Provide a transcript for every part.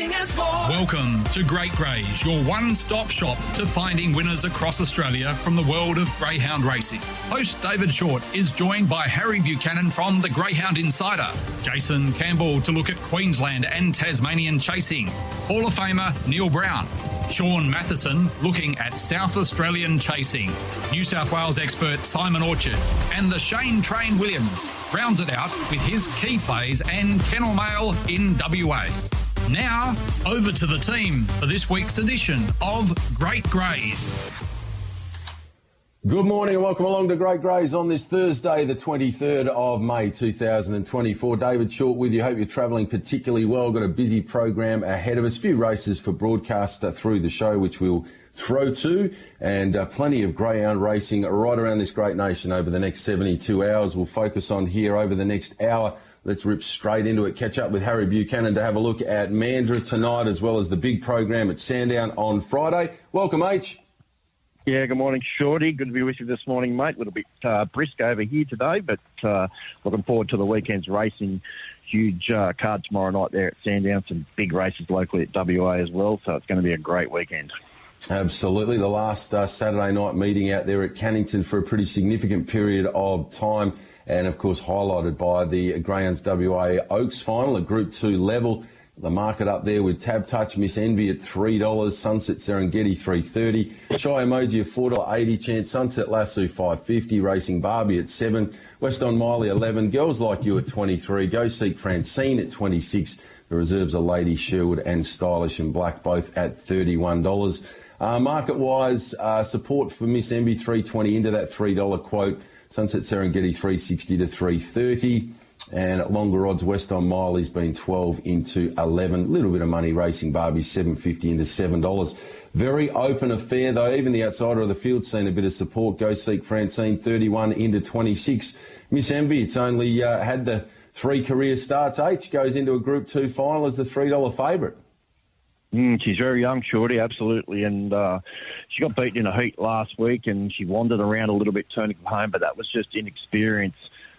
Racing and Sport. Welcome to Great Greys, your one-stop shop to finding winners across Australia from the world of greyhound racing. Host David Shortte is joined by Harry Buchanan from the Greyhound Insider, Jaycin Campbell to look at Queensland and Tasmanian chasing, Hall of Famer Neil Brown, Sean Matheson looking at South Australian chasing, New South Wales expert Simon Orchard, and the Shane Train Williams rounds it out with his key plays and kennel mail in WA. Now, over to the team for this week's edition of Great Greys. Good morning and welcome along to Great Greys on this Thursday, the 23rd of May 2024. David Shortte with you. Hope you're travelling particularly well. Got a busy program ahead of us. A few races for broadcast through the show, which we'll throw to, and plenty of greyhound racing right around this great nation over the next 72 hours. We'll focus on here over the next hour. Let's rip straight into it. Catch up with Harry Buchanan to have a look at Mandurah tonight, as well as the big program at Sandown on Friday. Welcome, H. Yeah, good morning, Shorty. Good to be with you this morning, mate. A little bit brisk over here today, but looking forward to the weekend's racing. Huge card tomorrow night there at Sandown. Some big races locally at WA as well, so it's going to be a great weekend. Absolutely. The last Saturday night meeting out there at Cannington for a pretty significant period of time, and of course highlighted by the Greyhounds WA Oaks final at Group 2 level. The market up there with Tab Touch, Miss Envy at $3, Sunset Serengeti $3.30, Shy Emoji at $4.80, Chance Sunset Lasso $5.50, Racing Barbie at $7, West on Miley $11, Girls Like You at $23, Go Seek Francine at $26. The reserves are Lady Sherwood and Stylish and Black, both at $31. Market-wise, support for Miss Envy $3.20 into that $3 quote, Sunset Serengeti $3.60 to $3.30. And at longer odds, West on Miley's been 12 into 11. Little bit of money, Racing Barbie $7.50 into $7. Very open affair, though. Even the outsider of the field seen a bit of support. Go Seek Francine 31 into 26. Miss Envy, it's only had the 3 career starts. H goes into a Group 2 final as the $3 favourite. She's very young, Shorty, absolutely. And she got beaten in a heat last week and she wandered around a little bit turning from home, but that was just inexperience.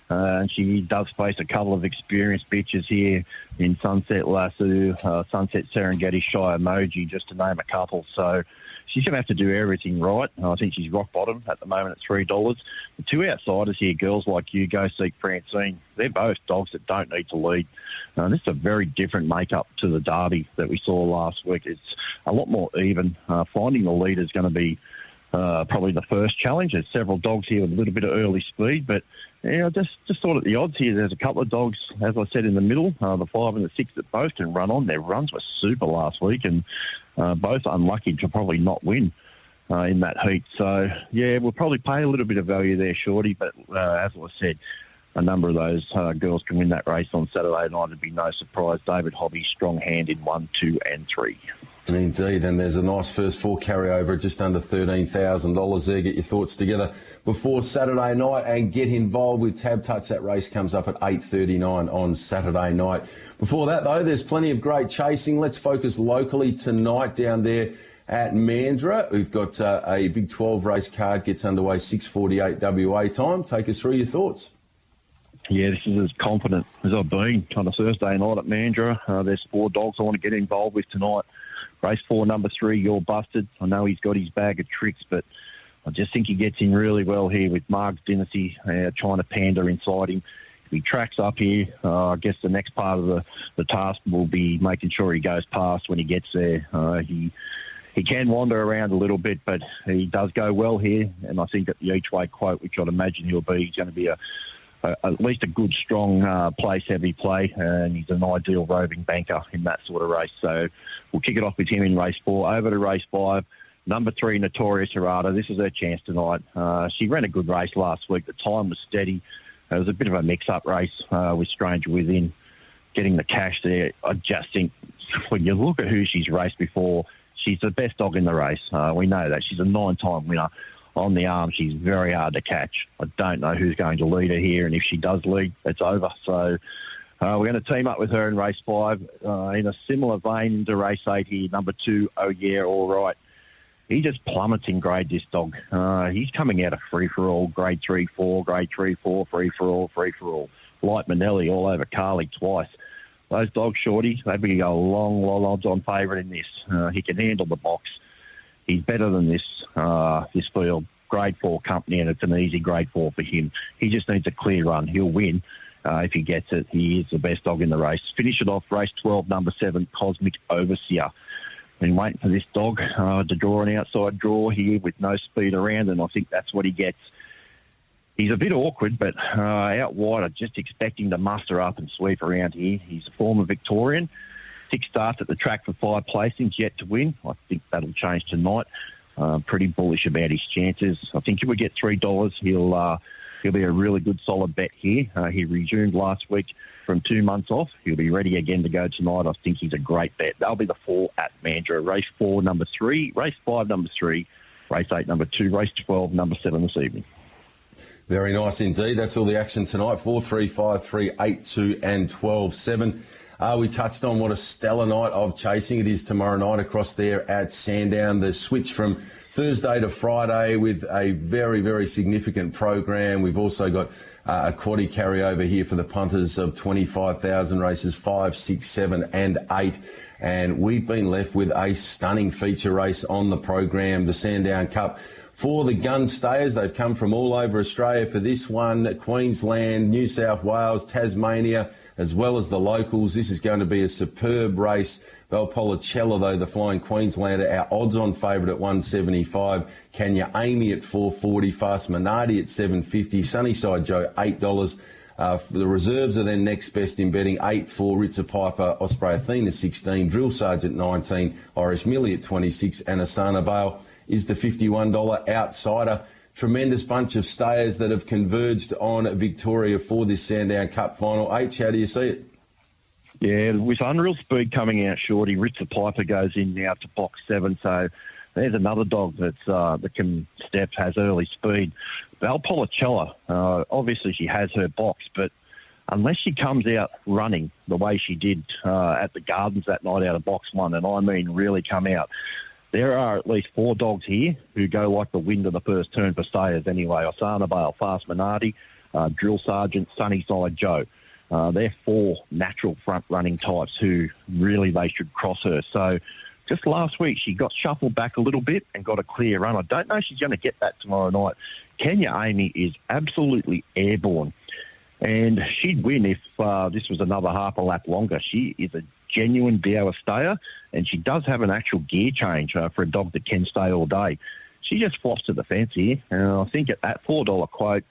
And she does face a couple of experienced bitches here in Sunset Lasso, Sunset Serengeti, Shy Emoji, just to name a couple. So she's going to have to do everything right. I think she's rock bottom at the moment at $3. The 2 outsiders here, Girls Like You, Go Seek Francine, they're both dogs that don't need to lead. This is a very different makeup to the Derby that we saw last week. It's a lot more even. Finding the lead is going to be probably the first challenge. There's several dogs here with a little bit of early speed, but yeah, I just thought at the odds here, there's a couple of dogs, as I said, in the middle, the 5 and the 6 that both can run on. Their runs were super last week and both unlucky to probably not win in that heat. So, yeah, we'll probably pay a little bit of value there, Shorty, but as I said, a number of those girls can win that race on Saturday night. It'd be no surprise. David Hobby's strong hand in 1, 2 and 3. Indeed, and there's a nice first 4 carryover at just under $13,000 there. Get your thoughts together before Saturday night and get involved with Tab Touch. That race comes up at 8:39 on Saturday night. Before that, though, there's plenty of great chasing. Let's focus locally tonight down there at Mandurah. We've got a big 12 race card, gets underway 6:48 WA time. Take us through your thoughts. Yeah, this is as confident as I've been on a Thursday night at Mandurah. There's 4 dogs I want to get involved with tonight. Race 4, number 3, You're Busted. I know he's got his bag of tricks, but I just think he gets in really well here with Marg's Dynasty trying to pander inside him. If he tracks up here, I guess the next part of the task will be making sure he goes past when he gets there. He can wander around a little bit, but he does go well here, and I think at the each-way quote, which I'd imagine he'll be, he's going to be at least a good, strong place-heavy play, and he's an ideal roving banker in that sort of race. So we'll kick it off with him in race 4. Over to race 5, number 3, Notorious Harada. This is her chance tonight. She ran a good race last week. The time was steady. It was a bit of a mix-up race with Stranger Within getting the cash there. I just think when you look at who she's raced before, she's the best dog in the race. We know that. She's a 9-time winner. On the arm, she's very hard to catch. I don't know who's going to lead her here, and if she does lead, it's over. So we're going to team up with her in race 5. In a similar vein to race 8 here, number 2, Oh Yeah, All Right. He just plummets in grade, this dog. He's coming out of free-for-all, grade 3-4, grade 3-4, free-for-all. Light Manelli all over Carly twice. those dogs, Shorty, they'd be a long odds-on favourite in this. He can handle the box. He's better than this field. Grade 4 company, and it's an easy grade 4 for him. He just needs a clear run. He'll win if he gets it. He is the best dog in the race. Finish it off, race 12, number 7, Cosmic Overseer. Been waiting for this dog to draw an outside draw here with no speed around, and I think that's what he gets. He's a bit awkward, but out wide, I'm just expecting to muster up and sweep around here. He's a former Victorian. 6 starts at the track for 5 placings, yet to win. I think that'll change tonight. Pretty bullish about his chances. I think if we get $3, he'll be a really good solid bet here. He resumed last week from 2 months off. He'll be ready again to go tonight. I think he's a great bet. That'll be the 4 at Mandurah. Race 4, number 3. Race 5, number 3. Race 8, number 2. Race 12, number 7 this evening. Very nice indeed. That's all the action tonight. 4, 3, 5, 3, 8, 2 and 12, 7. We touched on what a stellar night of chasing it is tomorrow night across there at Sandown. The switch from Thursday to Friday with a very, very significant program. We've also got a quaddie carryover here for the punters of 25,000 races, 5, 6, 7 and 8. And we've been left with a stunning feature race on the program, the Sandown Cup. For the gun stayers, they've come from all over Australia for this one. Queensland, New South Wales, Tasmania, as well as the locals. This is going to be a superb race. Valpolicella, though, the Flying Queenslander, our odds-on favourite at 175. Kenya Amy at 440. Fast Minardi at 750. Sunnyside Joe, $8. The reserves are then next best in betting. 8 for Ritzer Piper, Osprey Athena 16, Drill Sergeant 19, Irish Millie at 26, and Asana Bale is the $51 outsider. Tremendous bunch of stayers that have converged on Victoria for this Sandown Cup final. H, how do you see it? Yeah, with Unreal Speed coming out, Shorty, Ritzer Piper goes in now to box 7, so there's another dog that can step, has early speed. Valpolicella, obviously she has her box, but unless she comes out running the way she did at the Gardens that night out of box 1, and I mean really come out, there are at least 4 dogs here who go like the wind of the first turn for stayers anyway. Osana Bale, Fast Minardi, Drill Sergeant, Sunnyside Joe. They're 4 natural front-running types who really they should cross her. So just last week she got shuffled back a little bit and got a clear run. I don't know if she's going to get that tomorrow night. Kenya Amy is absolutely airborne. And she'd win if this was another half a lap longer. She is a genuine Biawa stayer, and she does have an actual gear change for a dog that can stay all day. She just flops to the fence here. I think at that $4 quote,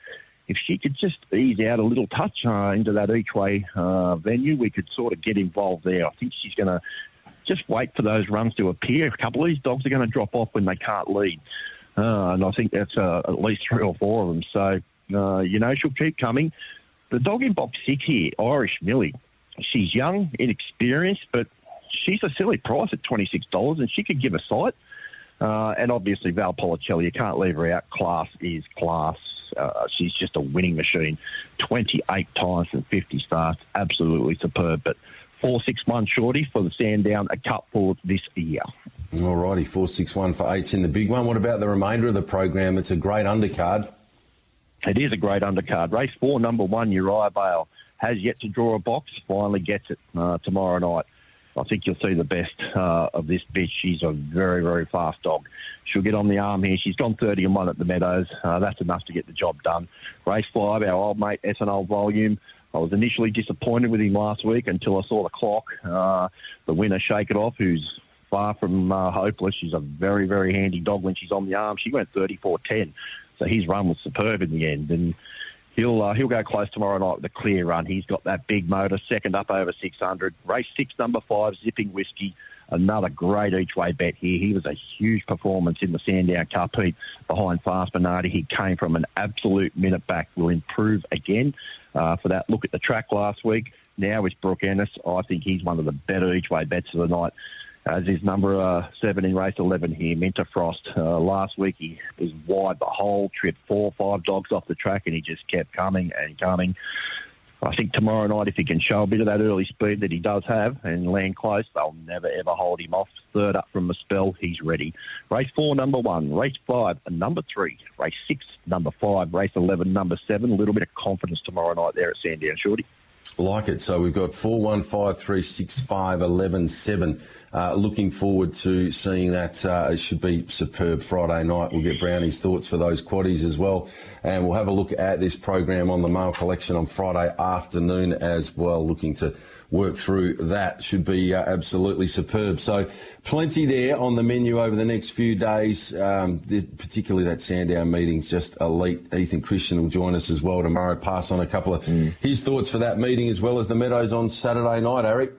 if she could just ease out a little touch into that each-way venue, we could sort of get involved there. I think she's going to just wait for those runs to appear. A couple of these dogs are going to drop off when they can't lead. And I think that's at least 3 or 4 of them. So, she'll keep coming. The dog in box 6 here, Irish Millie, she's young, inexperienced, but she's a silly price at $26, and she could give a sight. And obviously Valpolicella, you can't leave her out. Class is class. She's just a winning machine. 28 times from 50 starts. Absolutely superb. But 4-6-1 Shorty for the Sandown, a cup for this year. All righty, 4-6-1 for 8's in the big one. What about the remainder of the program? It's a great undercard. It is a great undercard. Race 4, number 1, Uriah Bale, has yet to draw a box, finally gets it tomorrow night. I think you'll see the best of this bitch. She's a very, very fast dog. She'll get on the arm here. She's gone 30-1 at the Meadows. That's enough to get the job done. Race 5, our old mate, SNL Volume. I was initially disappointed with him last week until I saw the clock. The winner, Shake It Off, who's far from hopeless. She's a very, very handy dog when she's on the arm. She went 34-10. So his run was superb in the end. And he'll go close tomorrow night with a clear run. He's got that big motor, second up over 600. Race 6, number 5, Zipping Whiskey. Another great each-way bet here. He was a huge performance in the Sandown Cup heat behind Fast Minardi. He came from an absolute minute back. Will improve again for that look at the track last week. Now with Brooke Ennis, I think he's one of the better each-way bets of the night. As his number 7 in race 11 here, Minter Frost. Last week he was wide the whole trip, 4 or 5 dogs off the track, and he just kept coming and coming. I think tomorrow night, if he can show a bit of that early speed that he does have and land close, they'll never, ever hold him off. 3rd up from the spell, he's ready. Race 4, number 1. Race 5, number 3. Race 6, number 5. Race 11, number 7. A little bit of confidence tomorrow night there at Sandown, Shorty. Like it. So we've got 4, 1, 5, 3, 6, 5, 11, 7. Looking forward to seeing that. It should be superb Friday night. We'll get Brownie's thoughts for those quaddies as well. And we'll have a look at this program on the mail collection on Friday afternoon as well, looking to work through that. Should be absolutely superb. So plenty there on the menu over the next few days, particularly that Sandown meeting's just elite. Ethan Christian will join us as well tomorrow, pass on a couple of his thoughts for that meeting as well as the Meadows on Saturday night, Eric.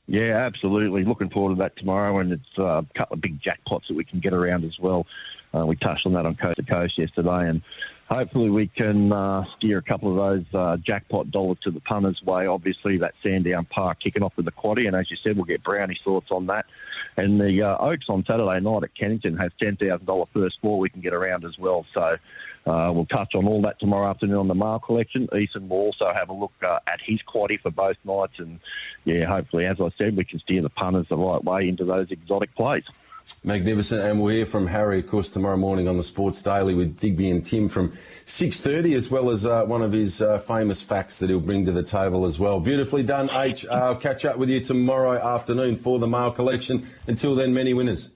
Yeah, absolutely. Looking forward to that tomorrow, and it's a couple of big jackpots that we can get around as well. We touched on that on Coast to Coast yesterday, and hopefully we can steer a couple of those jackpot dollars to the punters' way. Obviously, that Sandown Park kicking off with the quaddie, and as you said, we'll get Brownie's thoughts on that. And the Oaks on Saturday night at Kennington has $10,000 first four we can get around as well. So we'll touch on all that tomorrow afternoon on the mail collection. Ethan will also have a look at his quaddie for both nights, and yeah, hopefully, as I said, we can steer the punters the right way into those exotic plays. Magnificent, and we'll hear from Harry, of course, tomorrow morning on the Sports Daily with Digby and Tim from 6:30, as well as one of his famous facts that he'll bring to the table as well. Beautifully done, H. I'll catch up with you tomorrow afternoon for the mail collection. Until then, many winners.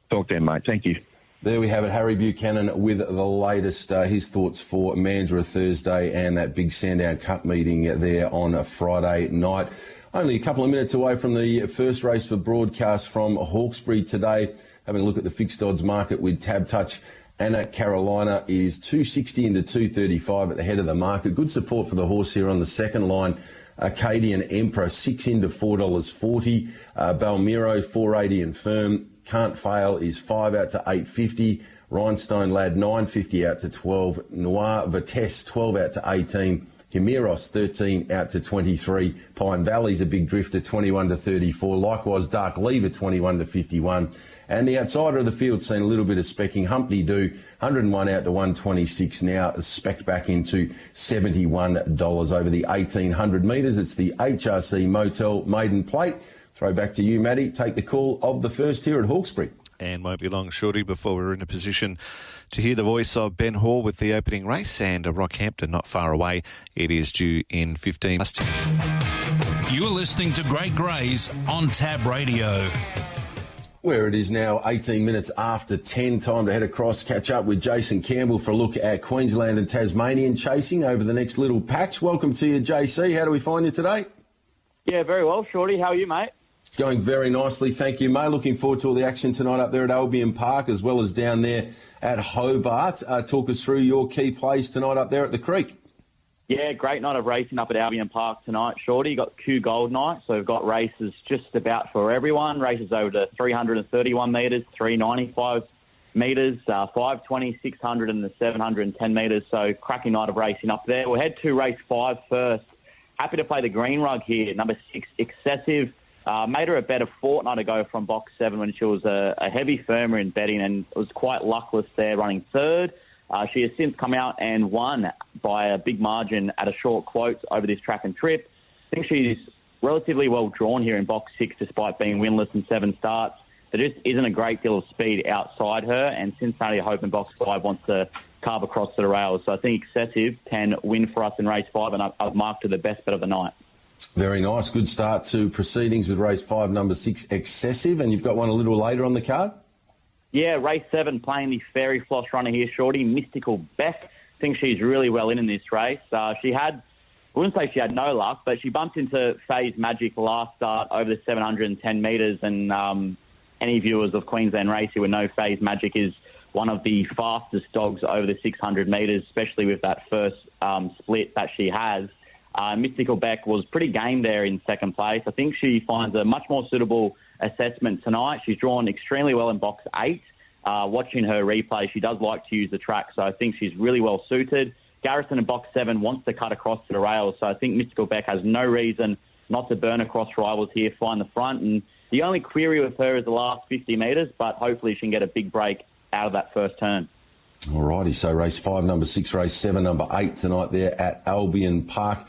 Talk then, mate. Thank you. There we have it, Harry Buchanan with the latest, his thoughts for Mandurah Thursday and that big Sandown Cup meeting there on a Friday night. Only a couple of minutes away from the first race for broadcast from Hawkesbury today. Having a look at the fixed odds market with Tab Touch. Anna Carolina is 260 into 235 at the head of the market. Good support for the horse here on the second line. Acadian Emperor 6 into $4.40. Balmiro 480 and firm. Can't Fail is 5 out to 850. Rhinestone Lad 950 out to 12. Noir Vitesse 12 out to 18. Himiros 13 out to 23. Pine Valley's a big drifter 21 to 34. Likewise Dark Lever 21 to 51. And the outsider of the field seen a little bit of specking. Humpty Do 101 out to 126 now, specced back into $71 over the 1800 metres. It's the HRC Motel Maiden Plate. Throw back to you, Matty. Take the call of the first here at Hawkesbury. And won't be long, Shorty, before we're in a position to hear the voice of Ben Hall with the opening race, and Rockhampton not far away. It is due in 15 minutes. You're listening to Great Greys on Tab Radio. Where it is now 18 minutes after 10, time to head across, catch up with Jaycin Campbell for a look at Queensland and Tasmanian chasing over the next little patch. Welcome to you, JC. How do we find you today? Yeah, very well, Shorty. How are you, mate? Going very nicely, thank you, mate. Looking forward to all the action tonight up there at Albion Park as well as down there at Hobart. Talk us through your key plays tonight up there at the Creek. Yeah, great night of racing up at Albion Park tonight, Shorty. You've got Q Gold night, so we've got races just about for everyone. Races over to 331 metres, 395 metres, 520, 600 and the 710 metres. So cracking night of racing up there. We'll head to race 5 first. Happy to play the green rug here. Number 6, Excessive. Made her a bet a fortnight ago from box 7 when she was a heavy firmer in betting and was quite luckless there running third. She has since come out and won by a big margin at a short quote over this track and trip. I think she's relatively well drawn here in box 6 despite being winless in 7 starts. There just isn't a great deal of speed outside her, and Cincinnati Hope in box 5 wants to carve across to the rails. So I think Excessive can win for us in race 5, and I've marked her the best bet of the night. Very nice. Good start to proceedings with race 5, number 6, Excessive. And you've got one a little later on the card? Yeah, race 7, playing the Fairy Floss runner here, Shorty, Mystical Beck. I think she's really well in this race. She had, I wouldn't say she had no luck, but she bumped into Phase Magic last start over the 710 metres. And any viewers of Queensland racing would know Phase Magic is one of the fastest dogs over the 600 metres, especially with that first split that she has. Mystical Beck was pretty game there in second place. I think she finds a much more suitable assessment tonight. She's drawn extremely well in box 8. Watching her replay, she does like to use the track, so I think she's really well suited. Garrison in box 7 wants to cut across to the rails, so I think Mystical Beck has no reason not to burn across rivals here, find the front. And the only query with her is the last 50 metres, but hopefully she can get a big break out of that first turn. All righty, so race 5, number 6, race 7, number 8 tonight there at Albion Park.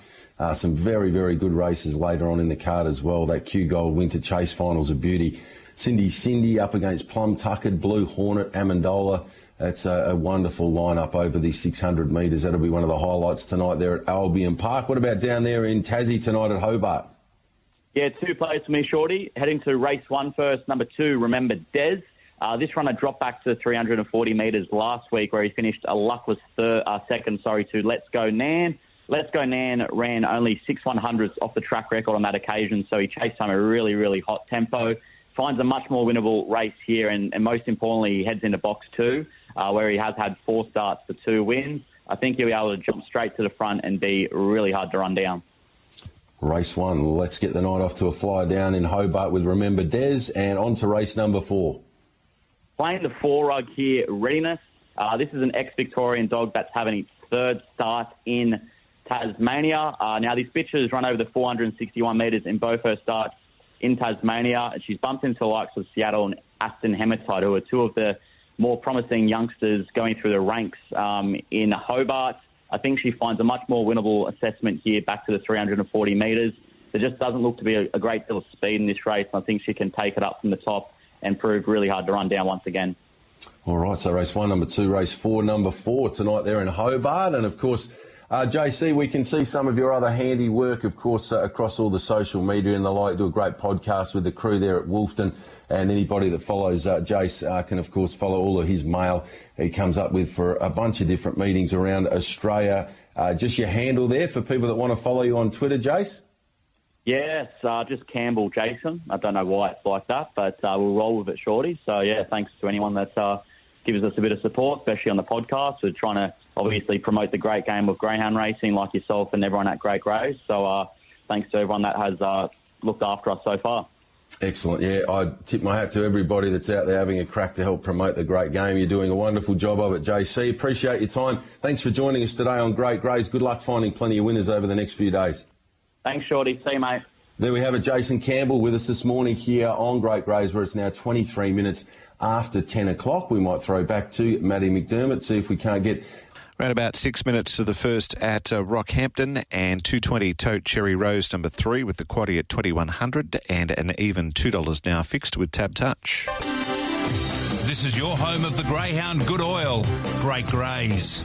Some very, very good races later on in the card as well. That Q Gold Winter Chase Final's a beauty. Cindy up against Plum Tuckered, Blue Hornet, Amendola, That's a wonderful lineup over the 600 metres. That'll be one of the highlights tonight there at Albion Park. What about down there in Tassie tonight at Hobart? Yeah, 2 plays for me, Shorty. Heading to race 1 first. Number 2, Remember Des. This runner dropped back to 340 metres last week, where he finished a luckless second to Let's Go Nan. Let's Go Nan ran only 6/100ths off the track record on that occasion, so he chased home a really, really hot tempo. Finds a much more winnable race here, and most importantly, he heads into box 2, where he has had 4 starts for 2 wins. I think he'll be able to jump straight to the front and be really hard to run down. Race 1, let's get the night off to a flyer down in Hobart with Remember Des, and on to race number 4. Playing the 4 rug here, Readiness. This is an ex-Victorian dog that's having its 3rd start in Tasmania. Now, this bitch has run over the 461 metres in both her starts in Tasmania. She's bumped into the likes of Seattle and Aston Hematite, who are 2 of the more promising youngsters going through the ranks in Hobart. I think she finds a much more winnable assessment here back to the 340 metres. There just doesn't look to be a great deal of speed in this race. I think she can take it up from the top and prove really hard to run down once again. All right, so race 1, number 2, race 4, number 4 tonight there in Hobart. And, of course, JC, we can see some of your other handy work, of course, across all the social media and the like. Do a great podcast with the crew there at Wolfton. And anybody that follows Jace can, of course, follow all of his mail he comes up with for a bunch of different meetings around Australia. Just your handle there for people that want to follow you on Twitter, Jace? Yes, just Campbell Jaycin. I don't know why it's like that, but we'll roll with it, Shorty. So, yeah, thanks to anyone that gives us a bit of support, especially on the podcast. We're trying to obviously promote the great game of greyhound racing like yourself and everyone at Great Grays. So thanks to everyone that has looked after us so far. Excellent. Yeah, I tip my hat to everybody that's out there having a crack to help promote the great game. You're doing a wonderful job of it, JC. Appreciate your time. Thanks for joining us today on Great Grays. Good luck finding plenty of winners over the next few days. Thanks, Shorty. See you, mate. There we have it, Jaycin Campbell with us this morning here on Great Grays, where it's now 23 minutes after 10 o'clock. We might throw back to Matty McDermott, see if we can't get... Around about 6 minutes to the first at Rockhampton, and 220 Tote Cherry Rose number 3 with the quaddie at 2100 and an even $2 now fixed with Tab Touch. This is your home of the Greyhound Good Oil, Great Grays.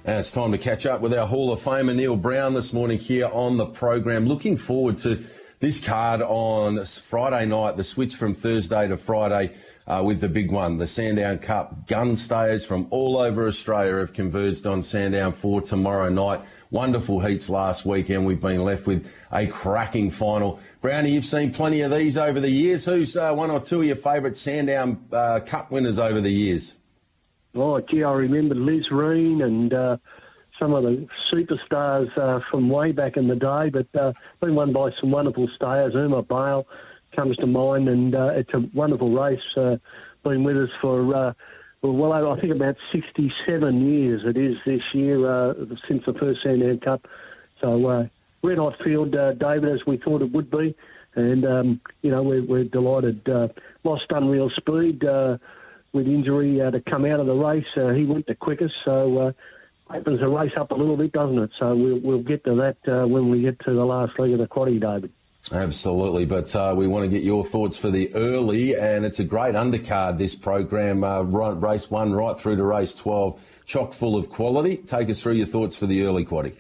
And it's time to catch up with our Hall of Famer Neil Brown this morning here on the program. Looking forward to this card on Friday night, the switch from Thursday to Friday with the big one. The Sandown Cup gun stayers from all over Australia have converged on Sandown for tomorrow night. Wonderful heats last weekend. We've been left with a cracking final. Brownie, you've seen plenty of these over the years. Who's one or two of your favourite Sandown Cup winners over the years? Oh, gee, I remember Liz Reen and some of the superstars from way back in the day, but been won by some wonderful stayers. Uma Bale comes to mind, and it's a wonderful race. Been with us for, I think about 67 years it is this year since the first Sandown Cup. So red hot field, David, as we thought it would be. And, we're delighted. Lost unreal speed with injury to come out of the race. He went the quickest, so opens the race up a little bit, doesn't it? So we'll get to that when we get to the last leg of the quaddie, David. Absolutely, but we want to get your thoughts for the early, and it's a great undercard, this program, race 1 right through to race 12, chock full of quality. Take us through your thoughts for the early quaddie.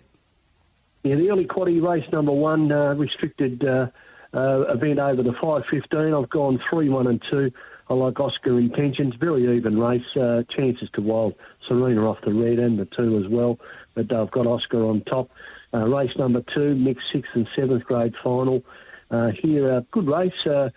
Yeah, the early quaddie, race number 1, restricted event over the 5:15. I've gone 3, 1 and 2. I like Oscar Intentions, very even race, chances to wild Serena off the red and the 2 as well, but I've got Oscar on top. Race number 2, mixed 6th and 7th grade final. Here, good race.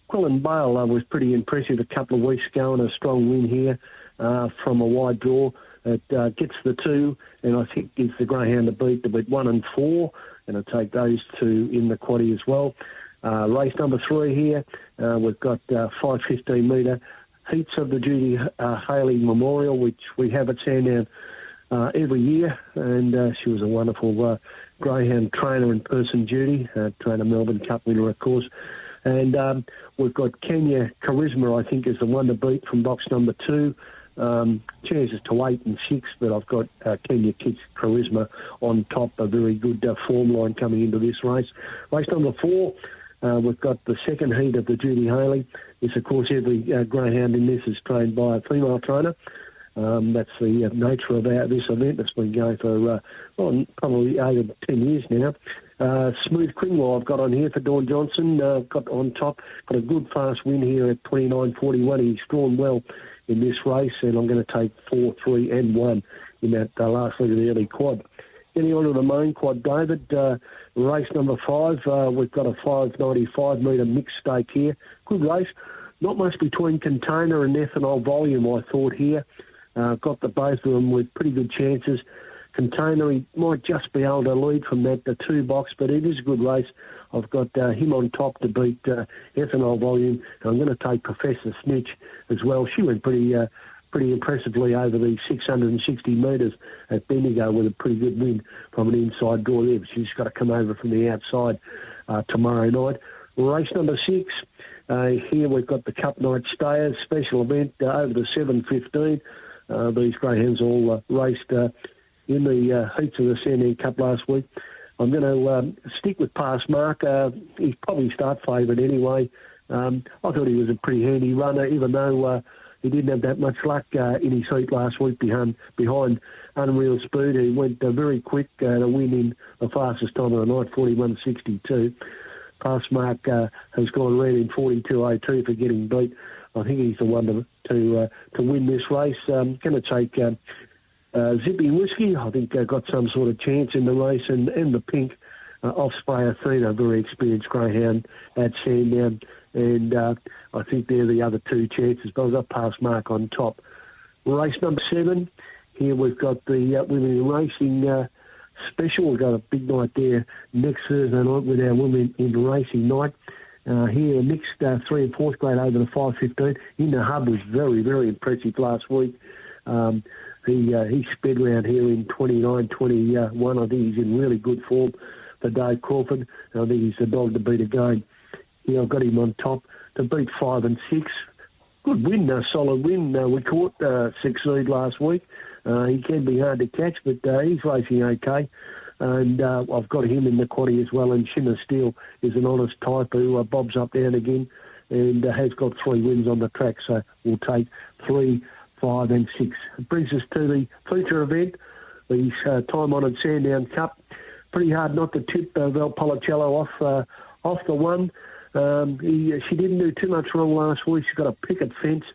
Quillen Bale was pretty impressive a couple of weeks ago, and a strong win here from a wide draw. It gets the 2, and I think gives the greyhound a beat to beat 1 and 4, and I'll take those 2 in the quaddie as well. Race number 3 here, we've got 5:15 metre heats of the Judy Haley Memorial, which we have at Sandown every year, and she was a wonderful greyhound trainer in person, Judy, trainer Melbourne Cup winner, of course. And we've got Kenya Charisma, I think, is the one to beat from box number 2. Chances to 8 and 6, but I've got Kenya Charisma on top, a very good form line coming into this race. Race number 4, we've got the second heat of the Judy Haley. This, of course, every greyhound in this is trained by a female trainer. That's the nature of this event. It's been going for probably 8 or 10 years now. Smooth Kringwell I've got on here for Dawn Johnson. Got on top. Got a good fast win here at 29.41. He's drawn well in this race, and I'm going to take 4, 3 and 1 in that last leg of the early quad. Getting on to the main quad, David. Race number 5. We've got a 595 metre mixed stake here. Good race. Not much between Container and Ethanol Volume, I thought here. Got the both of them with pretty good chances. Container, he might just be able to lead from that the 2 box, but it is a good race. I've got him on top to beat Ethanol Volume, and I'm going to take Professor Snitch as well. She went pretty impressively over the 660 metres at Bendigo with a pretty good win from an inside draw there, but she's got to come over from the outside tomorrow night. Race number 6, here we've got the Cup Night Stayers special event over the 7:15. These greyhounds all raced in the heats of the Sandown Cup last week. I'm going to stick with Past Mark. He's probably start favourite anyway. I thought he was a pretty handy runner, even though he didn't have that much luck in his heat last week behind Unreal Speed. He went very quick to win in the fastest time of the night, 41.62. Past Mark has gone round in 42.02 for getting beat. I think he's the one to win this race. I'm going to take Zippy Whiskey. I think got some sort of chance in the race, and the pink Offspray Athena, very experienced greyhound at Sandown, and I think they're the other 2 chances, but I've got Past Mark on top. Race number 7, here we've got the women in racing special. We've got a big night there next Thursday night with our women in racing night. Here, mixed 3 and 4th grade over the 5:15. In the hub was very, very impressive last week. He sped round here in 29.21. I think he's in really good form for Dave Crawford. I think he's the dog to beat again. Yeah, I've got him on top to beat 5 and 6. Good win, solid win. We caught Succeed last week. He can be hard to catch, but he's racing okay. And I've got him in the quaddie as well. And Shimmer Steel is an honest type who bobs up down again and has got 3 wins on the track. So we'll take 3, 5 and 6. It brings us to the feature event, the time-honoured Sandown Cup. Pretty hard not to tip Valpolicella off the one. She didn't do too much wrong last week. She got a picket fence.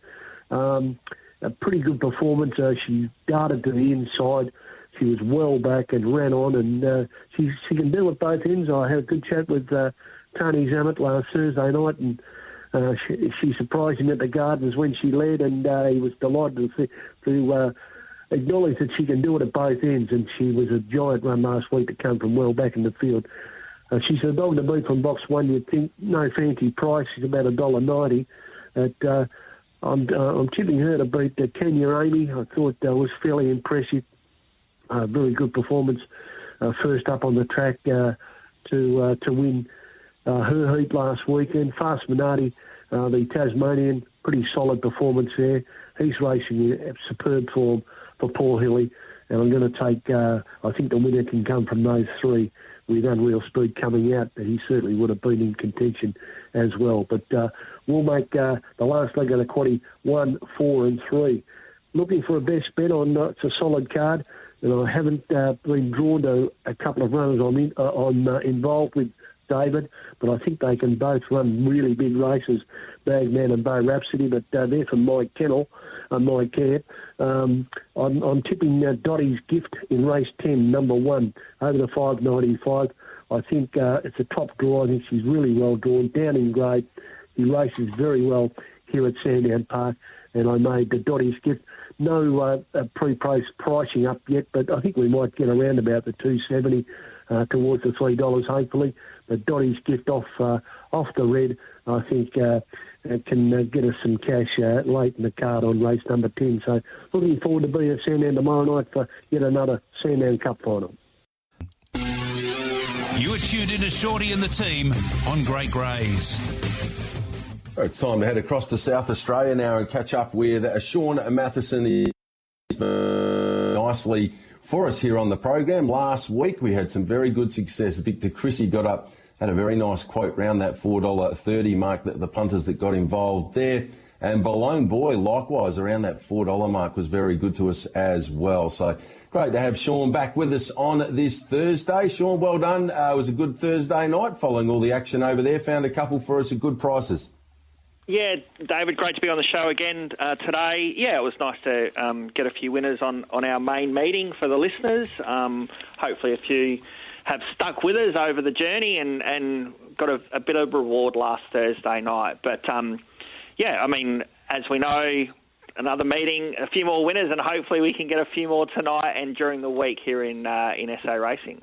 A pretty good performance. She darted to the inside. She was well back and ran on, and she can do it both ends. I had a good chat with Tony Zammit last Thursday night, and she surprised him at the Gardens when she led, and he was delighted to acknowledge that she can do it at both ends, and she was a giant run last week to come from well back in the field. She's a dog to beat from box 1, you'd think. No fancy price. She's about $1.90. I'm tipping her to beat Kenya Amy. I thought was fairly impressive. Very good performance. First up on the track to win her heat last weekend. Fast Minardi, the Tasmanian, pretty solid performance there. He's racing in superb form for Paul Hilly. And I'm going to take, I think the winner can come from those 3 with Unreal Speed coming out. He certainly would have been in contention as well. But we'll make the last leg of the quaddie 1, 4 and 3. Looking for a best bet on it's a solid card. And I haven't been drawn to a couple of runners I'm involved with David, but I think they can both run really big races, Bagman and Bow Rhapsody, but they're from my kennel, my camp. I'm tipping Dottie's Gift in race 10, number 1, over the 5.95. I think it's a top draw. I think she's really well drawn, down in grade. He races very well here at Sandown Park, and I made the Dottie's Gift. No pre-price pricing up yet, but I think we might get around about the $2.70 towards the $3, hopefully. But Dottie's Gift off the red, I think can get us some cash late in the card on race number 10. So looking forward to being at Sandown tomorrow night for yet another Sandown Cup final. You are tuned in to Shorty and the team on Great Grays. It's time to head across to South Australia now and catch up with Sean Matheson nicely for us here on the program. Last week we had some very good success. Victor Chrissy had a very nice quote round that $4.30 mark, that the punters that got involved there. And Balone Boy, likewise, around that $4 mark, was very good to us as well. So great to have Sean back with us on this Thursday. Sean, well done. It was a good Thursday night following all the action over there. Found a couple for us at good prices. Yeah, David, great to be on the show again today. Yeah, it was nice to get a few winners on our main meeting for the listeners. Hopefully a few have stuck with us over the journey and got a bit of reward last Thursday night. But, yeah, I mean, as we know, another meeting, a few more winners, and hopefully we can get a few more tonight and during the week here in SA Racing.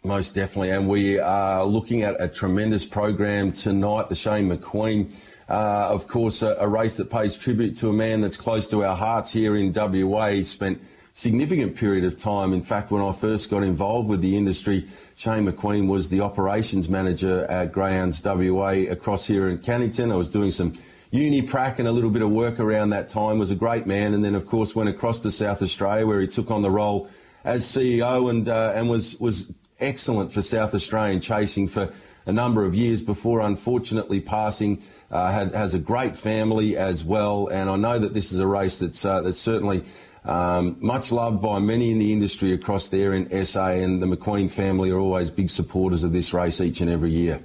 Most definitely, and we are looking at a tremendous program tonight. The Shane McQueen, of course, a race that pays tribute to a man that's close to our hearts here in WA. He spent significant period of time. In fact, when I first got involved with the industry, Shane McQueen was the operations manager at Greyhounds WA across here in Cannington. I was doing some uni-prac and a little bit of work around that time. Was a great man, and then, of course, went across to South Australia where he took on the role as CEO and was excellent for South Australian chasing for a number of years before unfortunately passing. Has a great family as well, and I know that this is a race that's certainly much loved by many in the industry across there in SA, and the McQueen family are always big supporters of this race each and every year.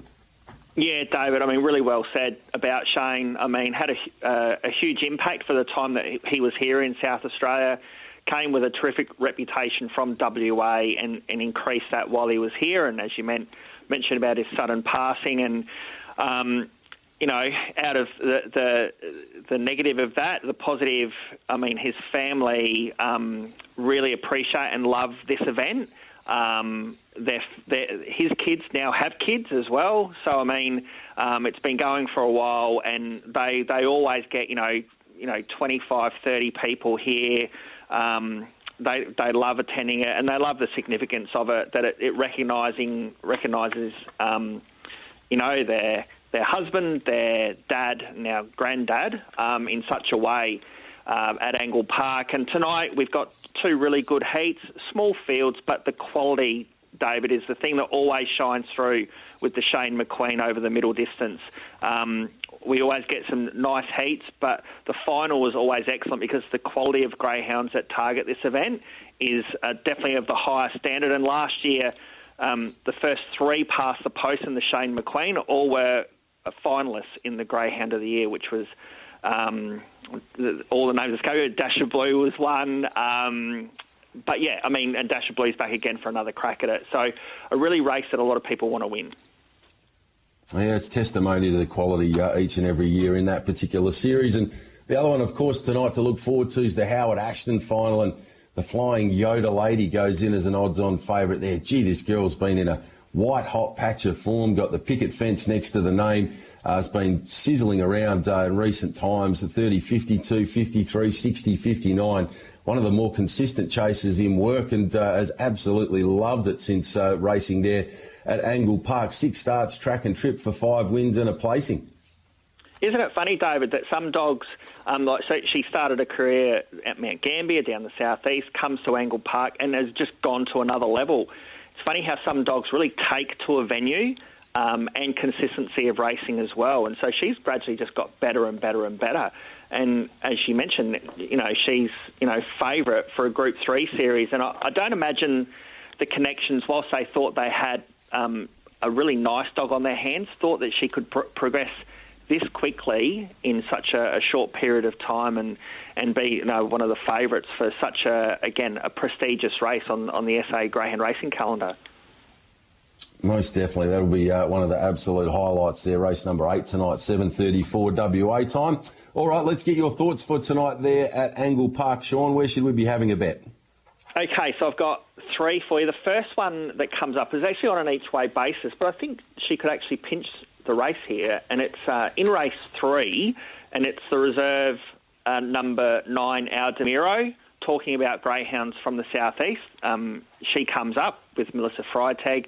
Yeah, David, I mean, really well said about Shane. I mean, had a huge impact for the time that he was here in South Australia. Came with a terrific reputation from WA and increased that while he was here. And as you mentioned about his sudden passing, and you know, out of the negative of that, the positive, I mean, his family really appreciate and love this event. His kids now have kids as well. So, I mean, it's been going for a while, and they always get, you know, 25, 30 people here. They love attending it, and they love the significance of it, that it recognises, you know, their husband, their dad, now granddad, in such a way at Angle Park. And tonight we've got two really good heats, small fields, but the quality, David, is the thing that always shines through with the Shane McQueen over the middle distance. We always get some nice heats, but the final is always excellent because the quality of greyhounds that target this event is definitely of the highest standard. And last year, the first three past the post in the Shane McQueen all were finalists in the Greyhound of the Year, which was all the names escape. Dash of Blue was one. But yeah, I mean, and Dash of Blue's back again for another crack at it. So a really race that a lot of people want to win. Yeah, it's testimony to the quality each and every year in that particular series. And the other one, of course, tonight to look forward to is the Howard Ashton final, and the Flying Yoda Lady goes in as an odds-on favourite there. Gee, this girl's been in a white-hot patch of form, got the picket fence next to the name. It's been sizzling around in recent times, the 30, 52, 53, 60, 59. One of the more consistent chasers in work, and has absolutely loved it since racing there at Angle Park. 6 starts, track and trip for 5 wins and a placing. Isn't it funny, David, that some dogs, so she started a career at Mount Gambier down the southeast, comes to Angle Park and has just gone to another level. It's funny how some dogs really take to a venue and consistency of racing as well. And so she's gradually just got better and better and better. And as you mentioned, you know, she's, you know, favourite for a Group 3 series. And I don't imagine the connections, whilst they thought they had a really nice dog on their hands, thought that she could progress this quickly in such a short period of time and be, you know, one of the favourites for such a prestigious race on the SA Greyhound racing calendar. Most definitely. That'll be one of the absolute highlights there. Race number 8 tonight, 7:34 WA time. All right, let's get your thoughts for tonight there at Angle Park. Sean, where should we be having a bet? Okay, so I've got 3 for you. The first one that comes up is actually on an each-way basis, but I think she could actually pinch the race here, and it's in race 3, and it's the reserve number 9, Our Demiro, talking about greyhounds from the southeast. She comes up with Melissa Freitag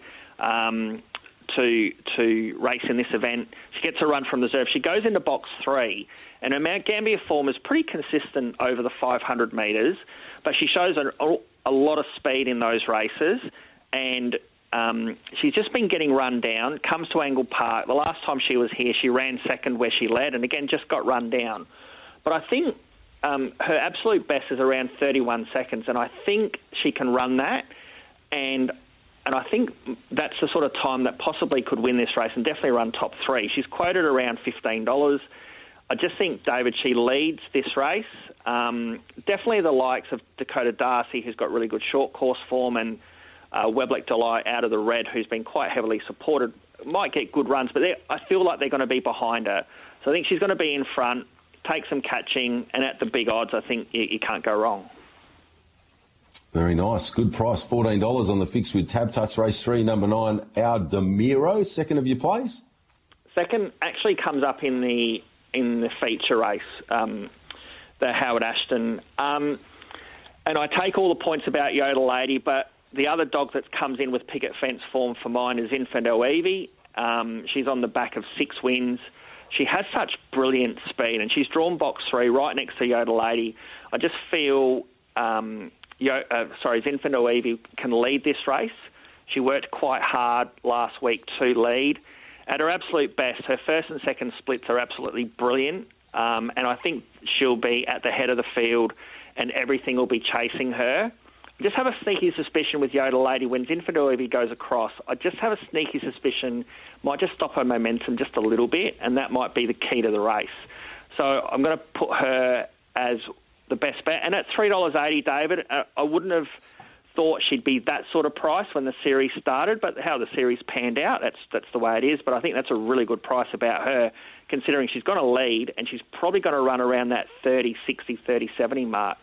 to race in this event. She gets a run from the reserve. She goes into box 3, and her Mount Gambier form is pretty consistent over the 500 metres, but she shows a lot of speed in those races, and she's just been getting run down, comes to Angle Park. The last time she was here, she ran second where she led and, again, just got run down. But I think her absolute best is around 31 seconds, and I think she can run that. And I think that's the sort of time that possibly could win this race and definitely run top three. She's quoted around $15. I just think, David, she leads this race. Definitely the likes of Dakota Darcy, who's got really good short course form, and Weblek Delight out of the red, who's been quite heavily supported, might get good runs, but I feel like they're going to be behind her. So I think she's going to be in front, take some catching, and at the big odds, I think you can't go wrong. Very nice. Good price, $14 on the fix with Tab Touch. Race 3, number 9, Our Demiro. Second of your plays? Second actually comes up in the feature race, the Howard Ashton. And I take all the points about Yoda Lady, but the other dog that comes in with picket fence form for mine is Infidel Evie. She's on the back of 6 wins. She has such brilliant speed, and she's drawn box 3 right next to Yoda Lady. I just feel Zinfandel Evie can lead this race. She worked quite hard last week to lead. At her absolute best, her first and second splits are absolutely brilliant, and I think she'll be at the head of the field and everything will be chasing her. I just have a sneaky suspicion with Yoda Lady when Zinfandel Evie goes across. I just have a sneaky suspicion might just stop her momentum just a little bit, and that might be the key to the race. So I'm going to put her as the best bet. And at $3.80, David, I wouldn't have thought she'd be that sort of price when the series started, but how the series panned out, that's the way it is. But I think that's a really good price about her, considering she's going to lead and she's probably going to run around that 30, 60, 30, 70 mark.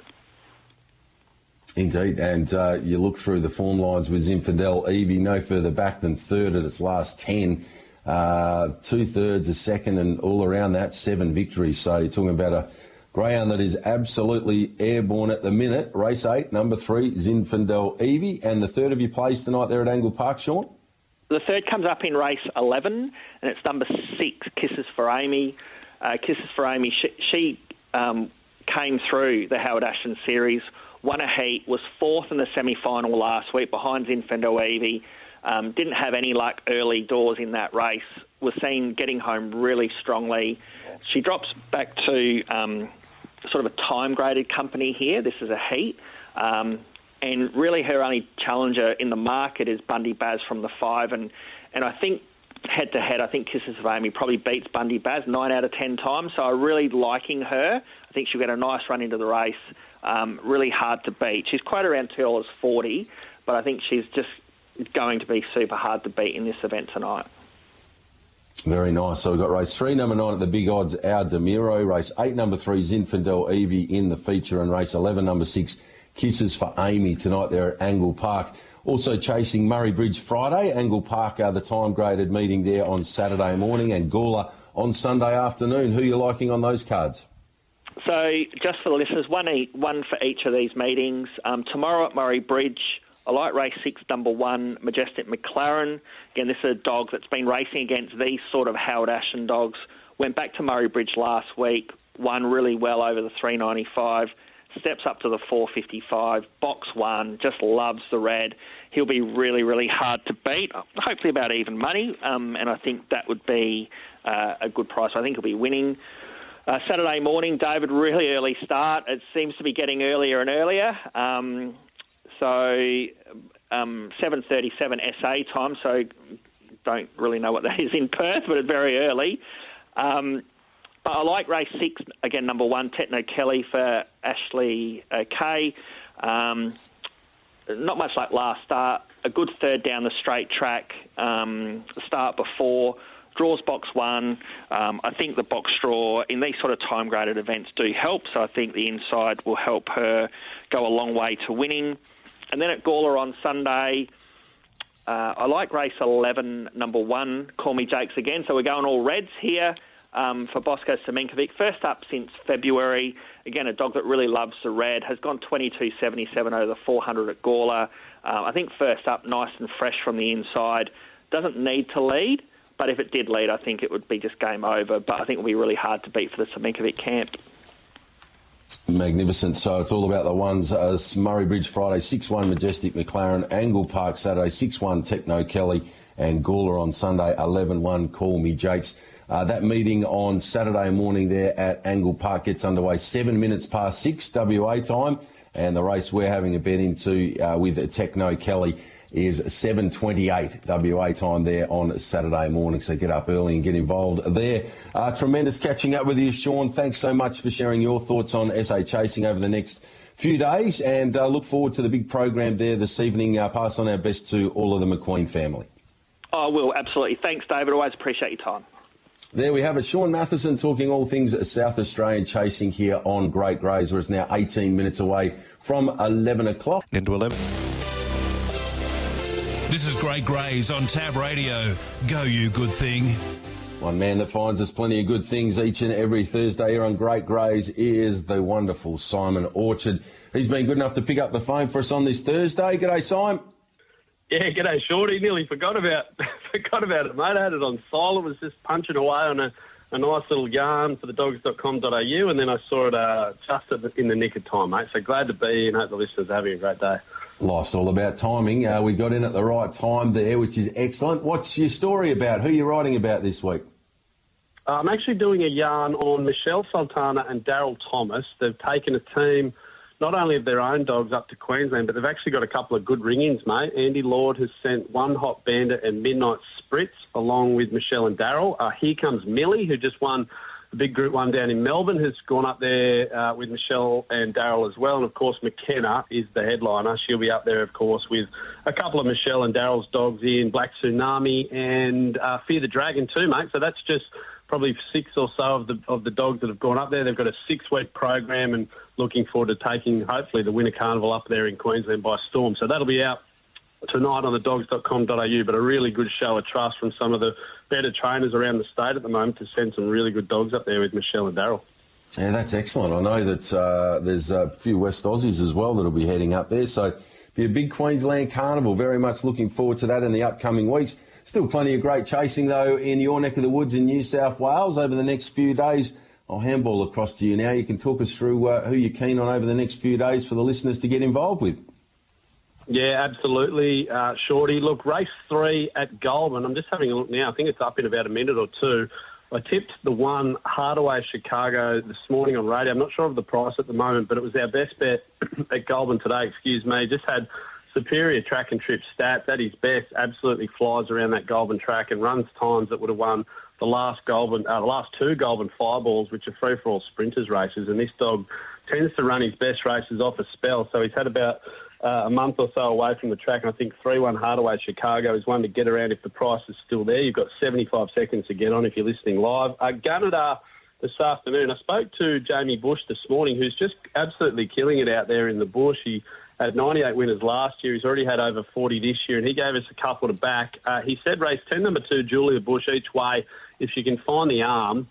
Indeed, and you look through the form lines with Zinfandel Evie, no further back than third at its last 10. 2/3, a second, and all around that, 7 victories. So you're talking about a greyhound that is absolutely airborne at the minute. Race 8, number 3, Zinfandel Evie. And the third of your plays tonight there at Angle Park, Sean? The third comes up in race 11, and it's number 6, Kisses for Amy. Kisses for Amy, she came through the Howard Ashton series, won a heat, was 4th in the semi-final last week behind Zinfandel Evie. Didn't have any luck early doors in that race. Was seen getting home really strongly. She drops back to sort of a time-graded company here. This is a heat. And really her only challenger in the market is Bundy Baz from the 5. And I think head-to-head, I think Kisses of Amy probably beats Bundy Baz 9 out of 10 times. So I'm really liking her. I think she'll get a nice run into the race. Really hard to beat. She's quite around $2.40, but I think she's just going to be super hard to beat in this event tonight. Very nice. So we've got race 3, number 9 at the big odds, Our Demiro. Race 8, number 3, Zinfandel Evie in the feature. And race 11, number 6, Kisses for Amy tonight there at Angle Park. Also chasing Murray Bridge Friday. Angle Park, the time-graded meeting there on Saturday morning, and Gawler on Sunday afternoon. Who are you liking on those cards? So just for the listeners, one for each of these meetings. Tomorrow at Murray Bridge, I like race 6, number 1, Majestic McLaren. Again, this is a dog that's been racing against these sort of Howard Ashton dogs. Went back to Murray Bridge last week, won really well over the 395, steps up to the 455, box 1, just loves the red. He'll be really, really hard to beat, hopefully about even money, and I think that would be a good price. I think he'll be winning. Saturday morning, David, really early start. It seems to be getting earlier and earlier. So 7:37 SA time, so don't really know what that is in Perth, but it's very early. But I like race 6, again, number 1, Tetno Kelly for Ashley Kay. Not much like last start. A good third down the straight track. Start before. Draws box 1. I think the box draw in these sort of time-graded events do help, so I think the inside will help her go a long way to winning. And then at Gawler on Sunday, I like race 11, number 1, Call Me Jakes again. So we're going all reds here for Bosco Semenkovic. First up since February. Again, a dog that really loves the red. Has gone 22.77 over the 400 at Gawler. I think first up, nice and fresh from the inside. Doesn't need to lead, but if it did lead, I think it would be just game over. But I think it will be really hard to beat for the Semenkovic camp. Magnificent. So it's all about the ones. Murray Bridge Friday, 6-1 Majestic McLaren, Angle Park Saturday, 6-1 Techno Kelly, and Gawler on Sunday, 11-1 Call Me Jakes. That meeting on Saturday morning there at Angle Park gets underway 7 minutes past 6 WA time, and the race we're having a bet into with Techno Kelly is 7:28 WA time there on Saturday morning. So get up early and get involved there. Tremendous catching up with you, Sean. Thanks so much for sharing your thoughts on SA Chasing over the next few days, and look forward to the big program there this evening. Pass on our best to all of the McQueen family. I will, absolutely. Thanks, David. Always appreciate your time. There we have it. Sean Matheson talking all things South Australian chasing here on Great Grays, where it's now 18 minutes away from 11 o'clock. Into 11. This is Great Grays on Tab Radio. Go, you good thing. One man that finds us plenty of good things each and every Thursday here on Great Grays is the wonderful Simon Orchard. He's been good enough to pick up the phone for us on this Thursday. G'day, Simon. Yeah, g'day, Shorty. Nearly forgot about it, mate. I had it on silent. Was just punching away on a nice little yarn for the dogs.com.au, and then I saw it just in the nick of time, mate. So glad to be here and hope the listeners are having a great day. Life's all about timing. We got in at the right time there, which is excellent. What's your story about? Who are you writing about this week? I'm actually doing a yarn on Michelle Sultana and Daryl Thomas. They've taken a team, not only of their own dogs up to Queensland, but they've actually got a couple of good ring-ins, mate. Andy Lord has sent One Hot Bandit and Midnight Spritz along with Michelle and Daryl. Here comes Millie, who just won the big Group 1 down in Melbourne, has gone up there with Michelle and Daryl as well. And, of course, McKenna is the headliner. She'll be up there, of course, with a couple of Michelle and Daryl's dogs in Black Tsunami and Fear the Dragon too, mate. So that's just probably 6 or so of the dogs that have gone up there. They've got a 6-week program and looking forward to taking, hopefully, the Winter Carnival up there in Queensland by storm. So that'll be out tonight on the dogs.com.au, but a really good show of trust from some of the better trainers around the state at the moment to send some really good dogs up there with Michelle and Daryl. Yeah, that's excellent. I know that there's a few West Aussies as well that'll be heading up there, so be a big Queensland Carnival. Very much looking forward to that in the upcoming weeks. Still plenty of great chasing, though, in your neck of the woods in New South Wales over the next few days. I'll handball across to you now. You can talk us through who you're keen on over the next few days for the listeners to get involved with. Yeah, absolutely, Shorty. Look, race 3 at Goulburn. I'm just having a look now. I think it's up in about a minute or two. I tipped the 1 Hardaway Chicago this morning on radio. I'm not sure of the price at the moment, but it was our best bet at Goulburn today, Just had superior track and trip stats at his best. Absolutely flies around that Goulburn track and runs times that would have won the last two Goulburn Fireballs, which are free-for-all sprinters races. And this dog tends to run his best races off a spell. So he's had about a month or so away from the track, and I think 3-1 Hardaway Chicago is one to get around if the price is still there. You've got 75 seconds to get on if you're listening live. Gunnedah this afternoon. I spoke to Jamie Bush this morning, who's just absolutely killing it out there in the bush. He had 98 winners last year. He's already had over 40 this year, and he gave us a couple to back. He said race 10, number 2, Julia Bush, each way. If you can find the arm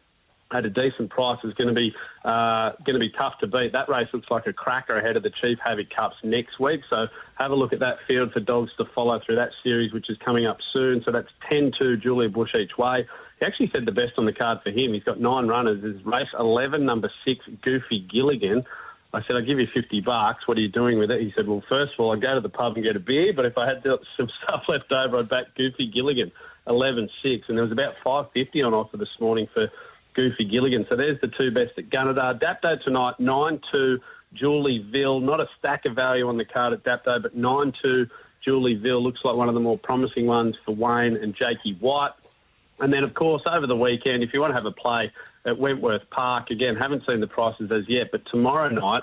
at a decent price, is going to be tough to beat. That race looks like a cracker ahead of the Chief Havoc Cups next week. So have a look at that field for dogs to follow through that series, which is coming up soon. So that's 10-2 Julia Bush each way. He actually said the best on the card for him. He's got 9 runners. Is race 11, number 6, Goofy Gilligan. I said, I'll give you $50. What are you doing with it? He said, well, first of all, I'd go to the pub and get a beer, but if I had some stuff left over, I'd back Goofy Gilligan, 11-6. And there was about $5.50 on offer this morning for Goofy Gilligan. So there's the 2 best at Gunnedah. Dapto tonight, 9-2 Julieville. Not a stack of value on the card at Dapto, but 9-2 Julieville looks like one of the more promising ones for Wayne and Jakey White. And then, of course, over the weekend, if you want to have a play at Wentworth Park, again, haven't seen the prices as yet, but tomorrow night,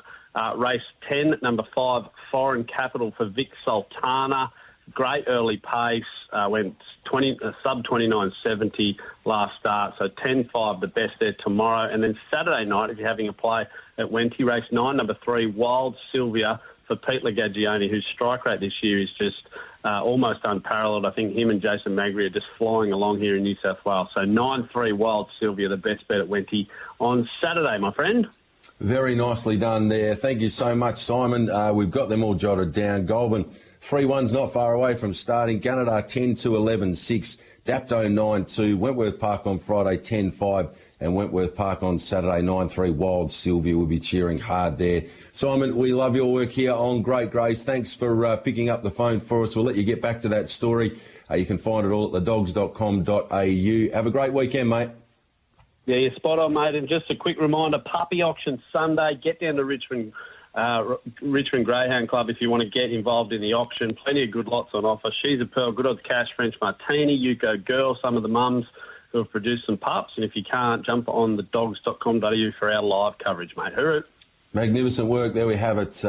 race 10, number 5, Foreign Capital for Vic Sultana. Great early pace, went sub 29.70 last start, so 10.5 the best there tomorrow. And then Saturday night, if you're having a play at Wenty, race 9, number 3, Wild Sylvia for Pete Lagagione, whose strike rate this year is just almost unparalleled. I think him and Jason Magri are just flying along here in New South Wales. So 9-3 Wild Sylvia, the best bet at Wenty on Saturday, my friend. Very nicely done there. Thank you so much, Simon. We've got them all jotted down. Goulburn 3-1's not far away from starting. Gunnedah 10-2, 11-6. Dapto 9-2. Wentworth Park on Friday 10-5. and Wentworth Park on Saturday. 9-3 Wild Sylvia will be cheering hard there. Simon, we love your work here on Great Grace. Thanks for picking up the phone for us. We'll let you get back to that story. You can find it all at thedogs.com.au. Have a great weekend, mate. Yeah, you're spot on, mate. And just a quick reminder, puppy auction Sunday. Get down to Richmond Greyhound Club if you want to get involved in the auction. Plenty of good lots on offer. She's a Pearl, Good Odds Cash, French Martini, Yuko Girl, some of the mums who have produced some pups. And if you can't, jump on thedogs.com.au for our live coverage, mate. Hooroo. Magnificent work. There we have it.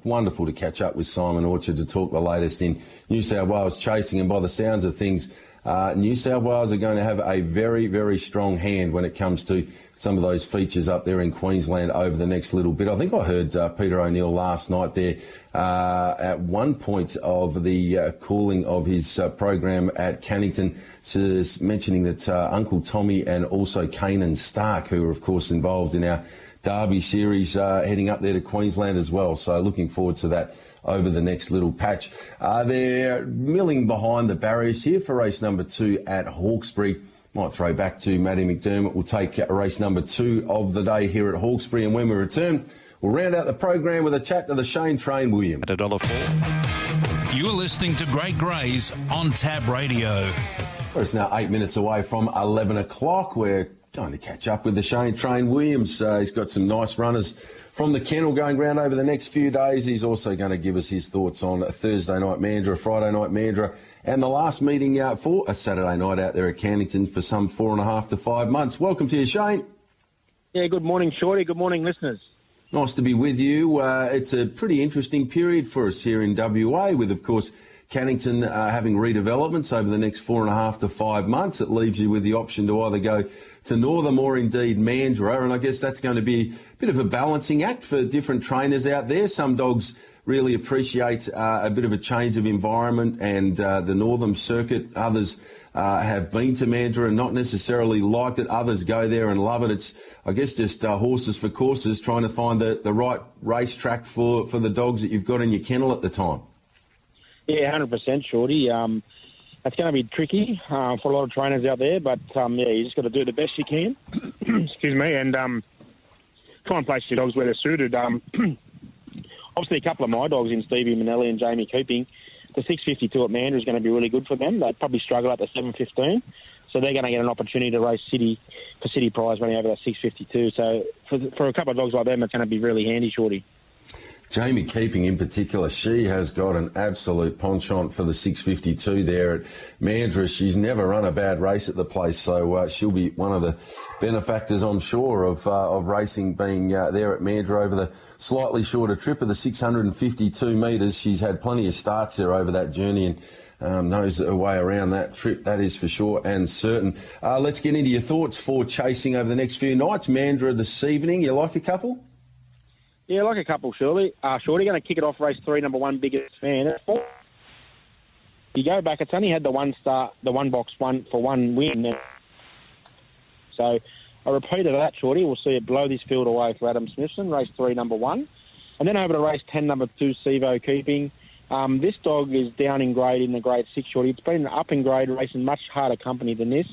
Wonderful to catch up with Simon Orchard to talk the latest in New South Wales chasing. And by the sounds of things, New South Wales are going to have a very, very strong hand when it comes to some of those features up there in Queensland over the next little bit. I think I heard Peter O'Neill last night there at one point of the calling of his program at Cannington, mentioning that Uncle Tommy and also Kanan Stark, who are, of course, involved in our Derby series, heading up there to Queensland as well. So looking forward to that over the next little patch. They're milling behind the barriers here for race number 2 at Hawkesbury. Might throw back to Matty McDermott. We'll take race number 2 of the day here at Hawkesbury. And when we return, we'll round out the program with a chat to the Shane Train William. At $1.04. You're listening to Great Grays on Tab Radio. Well, it's now 8 minutes away from 11 o'clock. We're going to catch up with the Shane Train Williams. He's got some nice runners from the kennel going round over the next few days. He's also going to give us his thoughts on a Thursday night Mandurah, Friday night Mandurah, and the last meeting for a Saturday night out there at Cannington for some 4.5 to 5 months. Welcome to you, Shane. Yeah, good morning, Shorty. Good morning, listeners. Nice to be with you. It's a pretty interesting period for us here in WA with, of course, Cannington having redevelopments over the next 4.5 to 5 months. It leaves you with the option to either go to Northam or indeed Mandurah, and I guess that's going to be a bit of a balancing act for different trainers out there. Some dogs really appreciate a bit of a change of environment and the Northam circuit. Others have been to Mandurah and not necessarily liked it. Others go there and love it. It's, I guess, just horses for courses, trying to find the right racetrack for the dogs that you've got in your kennel at the time. Yeah, 100%, Shorty. That's going to be tricky for a lot of trainers out there, but yeah, you just got to do the best you can. Excuse me, and try and place your dogs where they're suited. Obviously, a couple of my dogs in Stevie Manelli and Jamie Cooping, the 652 at Mandurah is going to be really good for them. They'd probably struggle at the 715, so they're going to get an opportunity to race City prize running over that 652. So for a couple of dogs like them, it's going to be really handy, Shorty. Jamie Keeping in particular, she has got an absolute penchant for the 652 there at Mandurah. She's never run a bad race at the place, so she'll be one of the benefactors, I'm sure, of racing being there at Mandurah over the slightly shorter trip of the 652 metres. She's had plenty of starts there over that journey and knows her way around that trip, that is for sure and certain. Let's get into your thoughts for chasing over the next few nights. Mandurah this evening, you like a couple? Yeah, like a couple, Shorty. Shorty going to kick it off race 3, number 1, Biggest Fan. You go back, it's only had the one start, the one box one for one win. So a repeat of that, Shorty. We'll see it blow this field away for Adam Smithson, race 3, number 1. And then over to race 10, number 2, Sevo Keeping. This dog is down in grade in the grade 6, Shorty. It's been up in grade racing much harder company than this.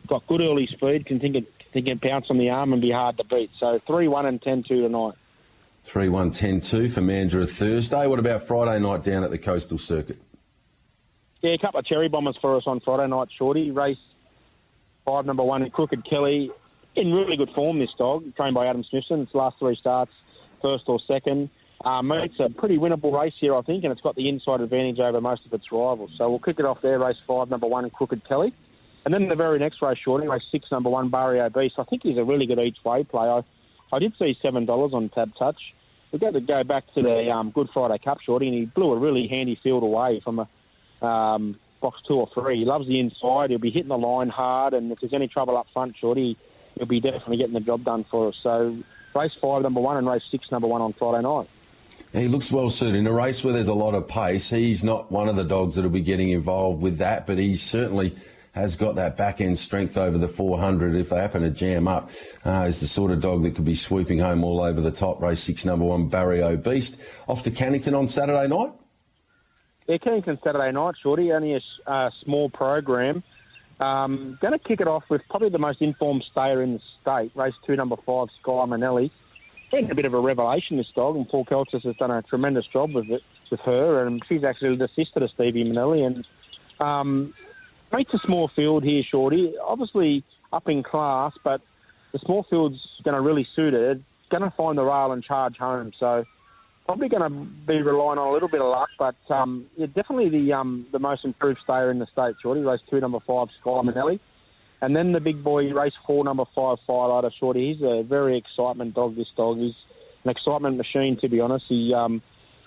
Got good early speed, can think it bounce on the arm and be hard to beat. So 3, 1 and 10, 2 tonight. 3, 1, 10, 2 for Mandurah Thursday. What about Friday night down at the Coastal Circuit? Yeah, a couple of cherry bombers for us on Friday night, Shorty. Race 5, number 1, Crooked Kelly. In really good form, this dog, trained by Adam Smithson. Its last 3 starts, first or second. It's a pretty winnable race here, I think, and it's got the inside advantage over most of its rivals. So we'll kick it off there, race 5, number 1, Crooked Kelly. And then the very next race, Shorty, race 6, number 1, Barrio Beast. I think he's a really good each-way play. I did see $7 on Tab Touch. We've got to go back to the Good Friday Cup, Shorty, and he blew a really handy field away from a box 2 or 3. He loves the inside. He'll be hitting the line hard, and if there's any trouble up front, Shorty, he'll be definitely getting the job done for us. So race 5, number 1, and race 6, number 1 on Friday night. He looks well suited. In a race where there's a lot of pace, he's not one of the dogs that will be getting involved with that, but he certainly has got that back-end strength over the 400 if they happen to jam up. Is the sort of dog that could be sweeping home all over the top. Race 6, number 1, Barrio Beast. Off to Cannington on Saturday night? Yeah, Cannington Saturday night, Shorty. Only a small program. Going to kick it off with probably the most informed stayer in the state, race 2, number 5, Sky Manelli. Been a bit of a revelation, this dog, and Paul Keltis has done a tremendous job with her, and she's actually the sister to Stevie Manelli. And makes a small field here, Shorty. Obviously up in class, but the small field's going to really suit it. It's going to find the rail and charge home, so probably going to be relying on a little bit of luck, but definitely the most improved stayer in the state, Shorty. Race 2, number 5, Sky Manelli. And then the big boy, race 4, number 5, Firelighter, Shorty. He's a very excitement dog, this dog. He's an excitement machine, to be honest. He'll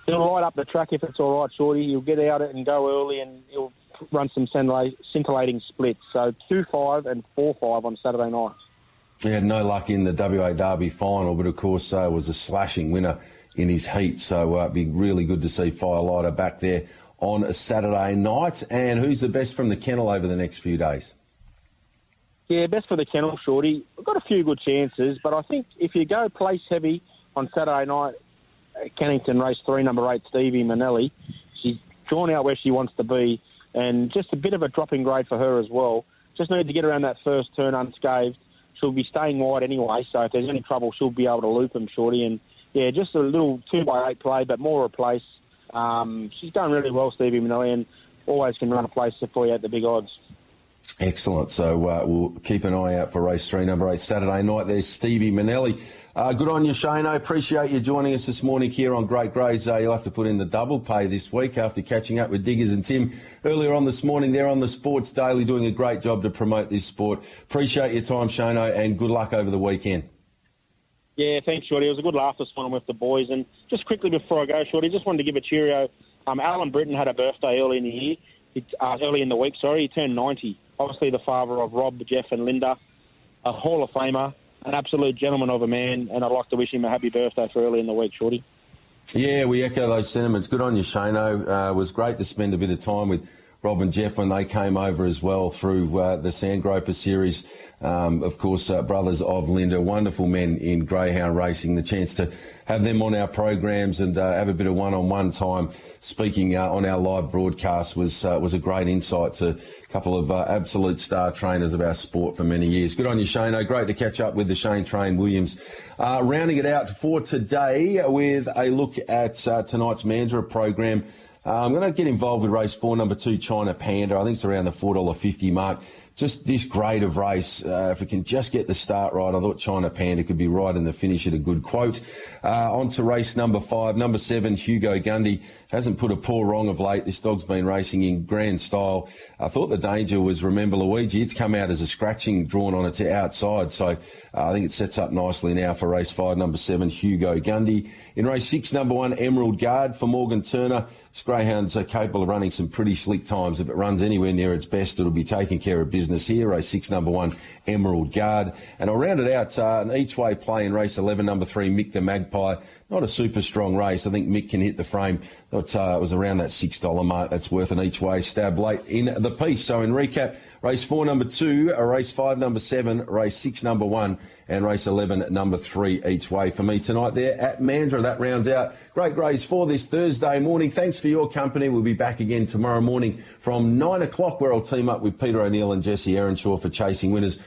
light up the track if it's all right, Shorty. He'll get out it and go early, and he'll run some scintillating splits. So 2-5 and 4-5 on Saturday night. He had no luck in the WA Derby final, but of course was a slashing winner in his heat. So it'd be really good to see Firelighter back there on a Saturday night. And who's the best from the kennel over the next few days? Yeah, best for the kennel, Shorty. We've got a few good chances, but I think if you go place heavy on Saturday night, Cannington race 3, number 8, Stevie Manelli, she's drawn out where she wants to be, and just a bit of a dropping grade for her as well. Just need to get around that first turn unscathed. She'll be staying wide anyway, so if there's any trouble, she'll be able to loop him, Shorty. And yeah, just a little 2x8 play, but more a place. She's done really well, Stevie Manelli, and always can run a place for you at the big odds. Excellent. So we'll keep an eye out for race 3, number 8, Saturday night. There's Stevie Manelli. Good on you, Shano. Appreciate you joining us this morning here on Great Grays. You'll have to put in the double pay this week after catching up with Diggers and Tim earlier on this morning. They're on the Sports Daily doing a great job to promote this sport. Appreciate your time, Shano, and good luck over the weekend. Yeah, thanks, Shorty. It was a good laugh this morning with the boys. And just quickly before I go, Shorty, just wanted to give a cheerio. Alan Britton had a birthday early in the year. Early in the week, sorry. He turned 90. Obviously the father of Rob, Jeff and Linda, a Hall of Famer, an absolute gentleman of a man, and I'd like to wish him a happy birthday for early in the week, Shorty. Yeah, we echo those sentiments. Good on you, Shano. It was great to spend a bit of time with Rob and Jeff when they came over as well through the Sandgroper series. Of course, brothers of Linda, wonderful men in greyhound racing. The chance to have them on our programs and have a bit of one-on-one time speaking on our live broadcast was a great insight to a couple of absolute star trainers of our sport for many years. Good on you, Shano. Great to catch up with the Shane Train Williams. Rounding it out for today with a look at tonight's Mandurah program. I'm going to get involved with race 4, number 2, China Panda. I think it's around the $4.50 mark. Just this grade of race, if we can just get the start right, I thought China Panda could be right in the finish at a good quote. On to race number 5, number 7, Hugo Gundy. Hasn't put a paw wrong of late. This dog's been racing in grand style. I thought the danger was, remember, Luigi. It's come out as a scratching drawn on its outside. So I think it sets up nicely now for race 5, number 7, Hugo Gundy. In race 6, number 1, Emerald Guard for Morgan Turner. This greyhound's capable of running some pretty slick times. If it runs anywhere near its best, it'll be taking care of business here. Race 6, number 1, Emerald Guard. And I'll round it out, an each-way play in race 11, number 3, Mick the Magpie. Not a super strong race. I think Mick can hit the frame. It was around that $6 mark. That's worth an each-way stab late in the piece. So in recap, race 4, number 2, race 5, number 7, race 6, number 1, and race 11, number 3 each way for me tonight there at Mandurah. That rounds out Great Grays for this Thursday morning. Thanks for your company. We'll be back again tomorrow morning from 9 o'clock, where I'll team up with Peter O'Neill and Jesse Earnshaw for Chasing Winners.